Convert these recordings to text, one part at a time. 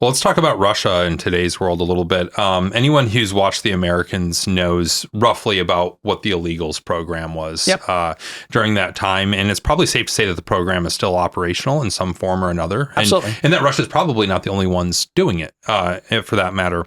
Well, let's talk about Russia in today's world a little bit. Anyone who's watched The Americans knows roughly about what the illegals program was during that time. And it's probably safe to say that the program is still operational in some form or another. Absolutely. And that Russia's probably not the only ones doing it, for that matter.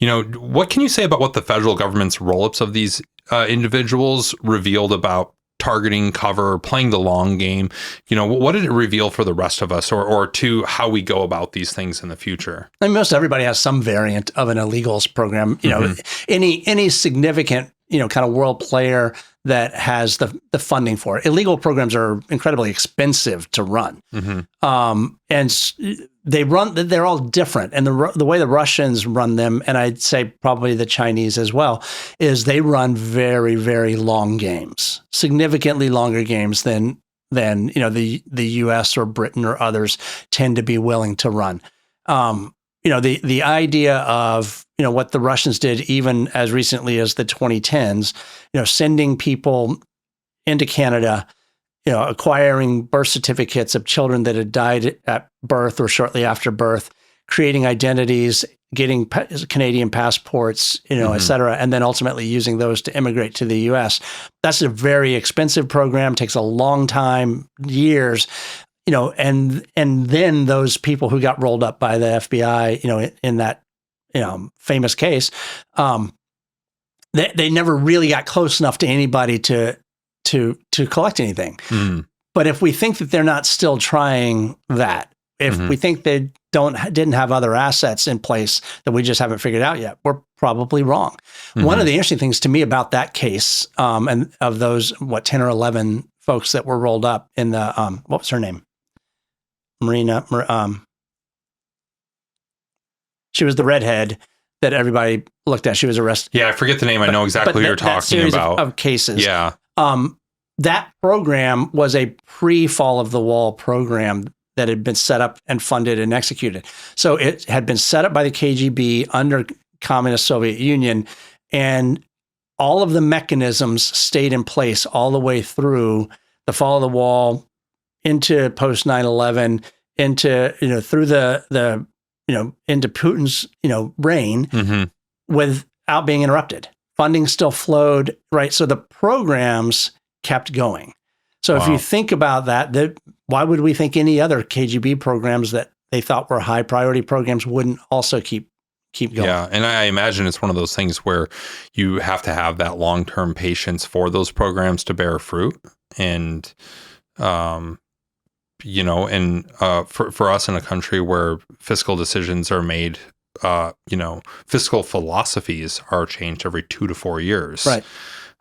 What can you say about what the federal government's roll-ups of these individuals revealed about targeting, cover, playing the long game? What did it reveal for the rest of us, or to how we go about these things in the future? I mean, most everybody has some variant of an illegals program. Any significant, kind of world player that has the funding for it. Illegal programs are incredibly expensive to run. And they're all different. And the way the Russians run them, and I'd say probably the Chinese as well, is they run very, very long games, significantly longer games than the US or Britain or others tend to be willing to run. The idea of, what the Russians did even as recently as the 2010s, sending people into Canada, acquiring birth certificates of children that had died at birth or shortly after birth, creating identities, getting Canadian passports, et cetera, and then ultimately using those to immigrate to the U.S. That's a very expensive program, takes a long time, years, and then those people who got rolled up by the FBI, in that, famous case, they never really got close enough to anybody to collect anything. But if we think that they're not still trying that, if we think they didn't have other assets in place that we just haven't figured out yet, we're probably wrong. One of the interesting things to me about that case, and of those 10 or 11 folks that were rolled up in the what was her name? She was the redhead that everybody looked at. She was arrested. Yeah, I forget the name. I know exactly who you're talking about. Of cases. Yeah. That program was a pre-fall of the wall program that had been set up and funded and executed. So it had been set up by the KGB under Communist Soviet Union, and all of the mechanisms stayed in place all the way through the fall of the wall, into post 9/11, into through the into Putin's reign, without being interrupted. Funding still flowed, right? So the programs kept going. So if you think about that, why would we think any other KGB programs that they thought were high priority programs wouldn't also keep going? Yeah, and I imagine it's one of those things where you have to have that long-term patience for those programs to bear fruit. And for us in a country where fiscal decisions are made, fiscal philosophies are changed every 2 to 4 years. Right.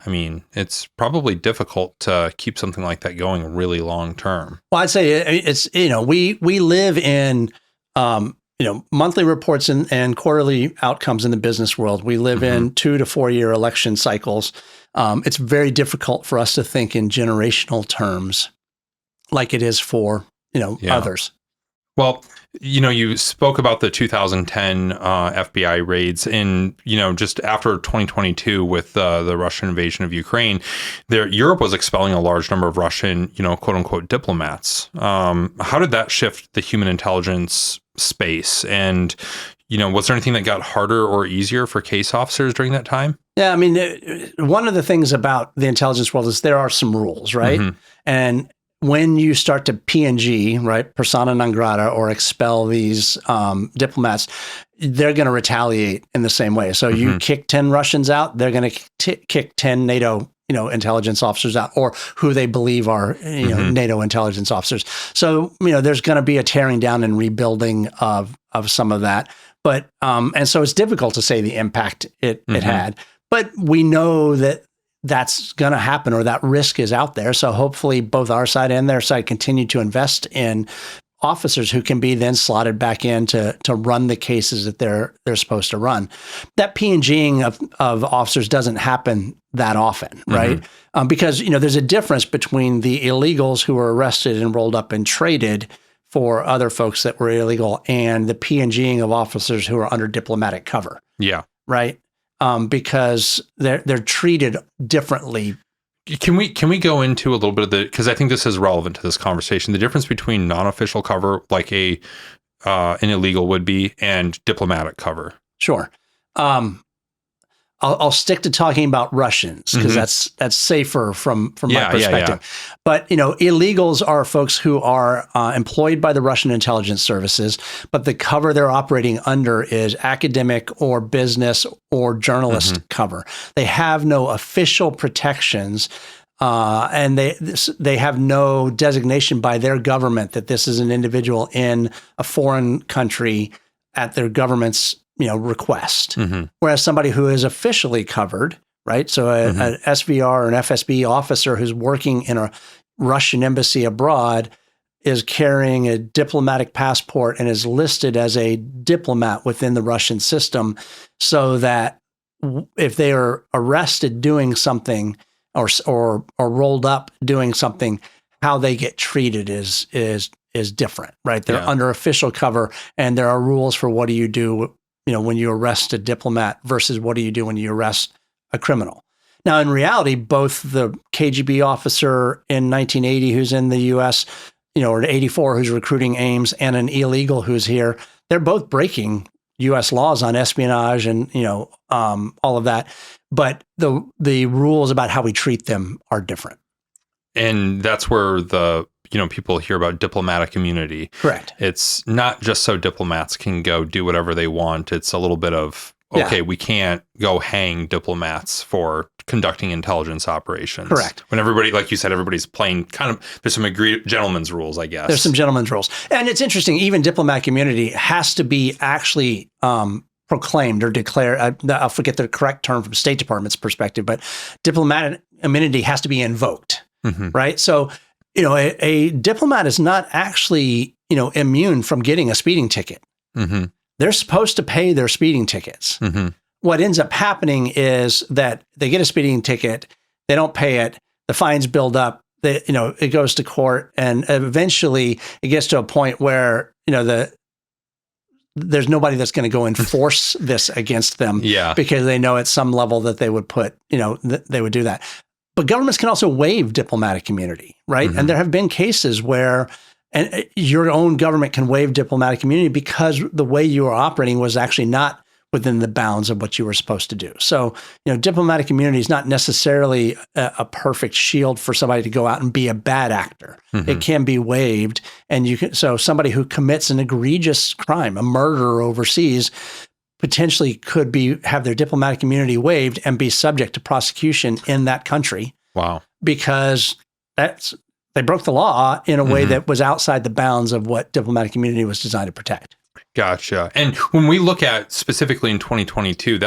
I mean, it's probably difficult to keep something like that going really long term. Well, I'd say it's, we live in, monthly reports and quarterly outcomes in the business world. We live in 2 to 4 year election cycles. It's very difficult for us to think in generational terms like it is for, others. Well, you spoke about the 2010 FBI raids, and just after 2022 with the Russian invasion of Ukraine, Europe was expelling a large number of Russian, quote unquote diplomats. How did that shift the human intelligence space? And was there anything that got harder or easier for case officers during that time? Yeah, I mean, one of the things about the intelligence world is there are some rules, right? And when you start to P&G, right, persona non grata, or expel these diplomats, they're going to retaliate in the same way. So you kick 10 Russians out, they're going to kick 10 NATO, intelligence officers out, or who they believe are, NATO intelligence officers. So, there's going to be a tearing down and rebuilding of some of that. But, and so it's difficult to say the impact it had. But we know that that's going to happen, or that risk is out there. So hopefully both our side and their side continue to invest in officers who can be then slotted back in to run the cases that they're supposed to run. That P&Ging of officers doesn't happen that often, right? Because, there's a difference between the illegals who were arrested and rolled up and traded for other folks that were illegal, and the P&Ging of officers who are under diplomatic cover. Yeah. Right? Because they're treated differently. Can we go into a little bit of because I think this is relevant to this conversation, the difference between non-official cover, like a an illegal would be, and diplomatic cover. Sure. I'll stick to talking about Russians because that's safer from my perspective. Yeah. But illegals are folks who are employed by the Russian intelligence services, but the cover they're operating under is academic or business or journalist cover. They have no official protections, and they have no designation by their government that this is an individual in a foreign country at their government's request. Whereas somebody who is officially covered, right? So an SVR or an FSB officer who's working in a Russian embassy abroad is carrying a diplomatic passport and is listed as a diplomat within the Russian system, so that if they are arrested doing something or rolled up doing something, how they get treated is different, right? They're under official cover, and there are rules for what do you do when you arrest a diplomat versus what do you do when you arrest a criminal. Now, in reality, both the KGB officer in 1980 who's in the U.S., or 84 who's recruiting Ames, and an illegal who's here, they're both breaking U.S. laws on espionage and all of that. But the rules about how we treat them are different. And that's where people hear about diplomatic immunity. Correct. It's not just so diplomats can go do whatever they want. It's a little bit of, okay, we can't go hang diplomats for conducting intelligence operations. Correct. When everybody, like you said, everybody's playing there's some agreed gentleman's rules, I guess. There's some gentleman's rules. And it's interesting, even diplomatic immunity has to be actually proclaimed or declared. I'll forget the correct term from State Department's perspective, but diplomatic immunity has to be invoked, right? So, a diplomat is not actually, immune from getting a speeding ticket. They're supposed to pay their speeding tickets. What ends up happening is that they get a speeding ticket, they don't pay it, the fines build up, it goes to court, and eventually it gets to a point where, there's nobody that's going to go enforce this against them because they know at some level that they would they would do that. But governments can also waive diplomatic immunity, right? And there have been cases where your own government can waive diplomatic immunity because the way you were operating was actually not within the bounds of what you were supposed to do. So, diplomatic immunity is not necessarily a perfect shield for somebody to go out and be a bad actor. It can be waived, and so somebody who commits an egregious crime, a murder overseas, potentially could have their diplomatic immunity waived and be subject to prosecution in that country. Wow. Because they broke the law in a way that was outside the bounds of what diplomatic immunity was designed to protect. Gotcha. And when we look at specifically in 2022,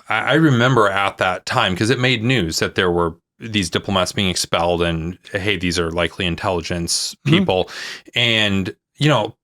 I remember at that time, because it made news that there were these diplomats being expelled and, hey, these are likely intelligence people. And,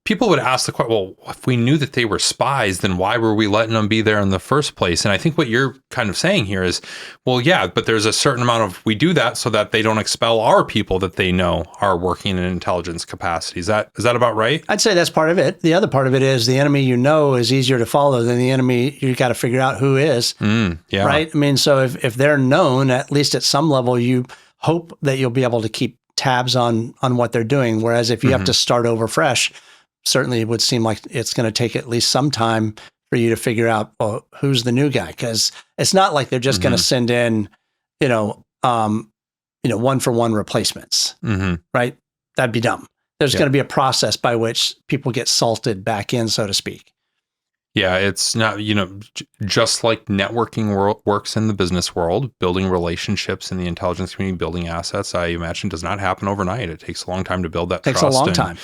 people would ask the question, well, if we knew that they were spies, then why were we letting them be there in the first place? And I think what you're kind of saying here is, well, yeah, but there's a certain amount of, we do that so that they don't expel our people that they know are working in intelligence capacity. Is that about right? I'd say that's part of it. The other part of it is the enemy is easier to follow than the enemy you got to figure out who is. Right? I mean, so if they're known, at least at some level, you hope that you'll be able to keep tabs on what they're doing. Whereas if you have to start over fresh, certainly it would seem like it's going to take at least some time for you to figure out, well, who's the new guy? Because it's not like they're just going to send in, one-for-one replacements, right? That'd be dumb. There's going to be a process by which people get salted back in, so to speak. Yeah, it's not, just like networking works in the business world, building relationships in the intelligence community, building assets, I imagine does not happen overnight. It takes a long time to build that trust. It takes a long time.